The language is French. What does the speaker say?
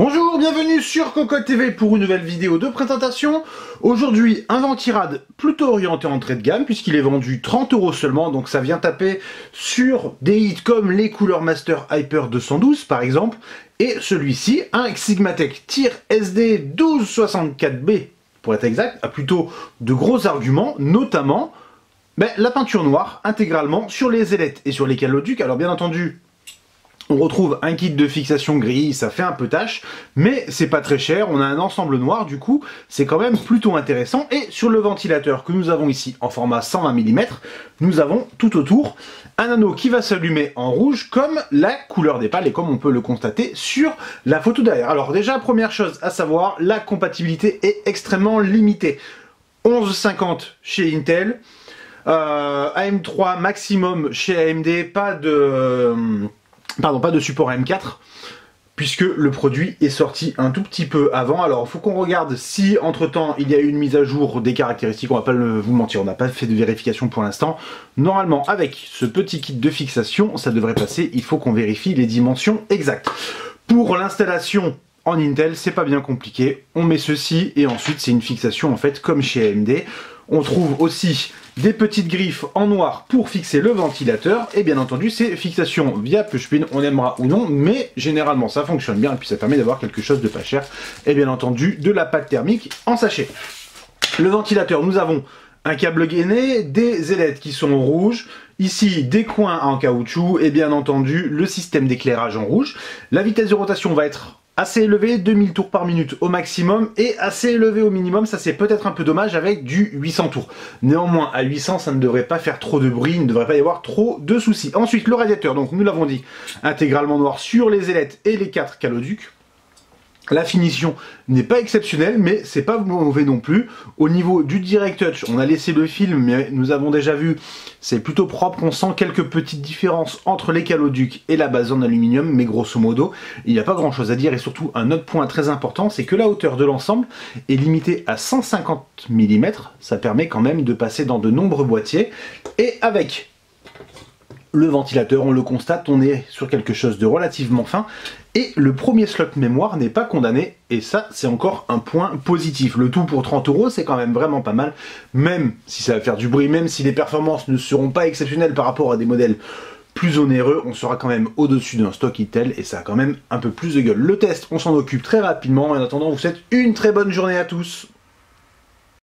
Bonjour, bienvenue sur Cocotte TV pour une nouvelle vidéo de présentation. Aujourd'hui, un ventirad plutôt orienté entrée de gamme puisqu'il est vendu 30 € seulement, donc ça vient taper sur des hits comme les Cooler Master Hyper 212 par exemple, et celui-ci, un Sigmatech Tyr SD 1264B pour être exact, a plutôt de gros arguments, notamment la peinture noire intégralement sur les ailettes et sur les caloducs. Alors bien entendu, on retrouve un kit de fixation gris, ça fait un peu tâche, mais c'est pas très cher, on a un ensemble noir, du coup, c'est quand même plutôt intéressant. Et sur le ventilateur que nous avons ici en format 120 mm, nous avons tout autour un anneau qui va s'allumer en rouge comme la couleur des pales et comme on peut le constater sur la photo derrière. Alors déjà, première chose à savoir, la compatibilité est extrêmement limitée. 1150 chez Intel, AM3 maximum chez AMD, pas de support M4, puisque le produit est sorti un tout petit peu avant. Alors, il faut qu'on regarde si, entre-temps, il y a eu une mise à jour des caractéristiques. On va pas vous mentir, on n'a pas fait de vérification pour l'instant. Normalement, avec ce petit kit de fixation, ça devrait passer. Il faut qu'on vérifie les dimensions exactes. Pour l'installation en Intel, c'est pas bien compliqué. On met ceci, et ensuite, c'est une fixation, en fait, comme chez AMD. On trouve aussi des petites griffes en noir pour fixer le ventilateur, et bien entendu c'est fixation via push-pin, on aimera ou non, mais généralement ça fonctionne bien et puis ça permet d'avoir quelque chose de pas cher, et bien entendu de la pâte thermique en sachet. Le ventilateur, nous avons un câble gainé, des ailettes qui sont rouges, ici des coins en caoutchouc et bien entendu le système d'éclairage en rouge. La vitesse de rotation va être assez élevé, 2000 tours par minute au maximum, et assez élevé au minimum, ça c'est peut-être un peu dommage avec du 800 tours. Néanmoins, à 800, ça ne devrait pas faire trop de bruit, il ne devrait pas y avoir trop de soucis. Ensuite, le radiateur, donc nous l'avons dit, intégralement noir sur les ailettes et les 4 caloducs. La finition n'est pas exceptionnelle, mais c'est pas mauvais non plus. Au niveau du Direct Touch, on a laissé le film, mais nous avons déjà vu, c'est plutôt propre. On sent quelques petites différences entre les caloducs et la base en aluminium, mais grosso modo, il n'y a pas grand chose à dire. Et surtout, un autre point très important, c'est que la hauteur de l'ensemble est limitée à 150 mm. Ça permet quand même de passer dans de nombreux boîtiers. Et avec le ventilateur, on le constate, on est sur quelque chose de relativement fin. Et le premier slot mémoire n'est pas condamné, et ça c'est encore un point positif. Le tout pour 30 €, c'est quand même vraiment pas mal, même si ça va faire du bruit, même si les performances ne seront pas exceptionnelles par rapport à des modèles plus onéreux, on sera quand même au-dessus d'un stock Intel, et ça a quand même un peu plus de gueule. Le test, on s'en occupe très rapidement, et en attendant, on vous souhaite une très bonne journée à tous.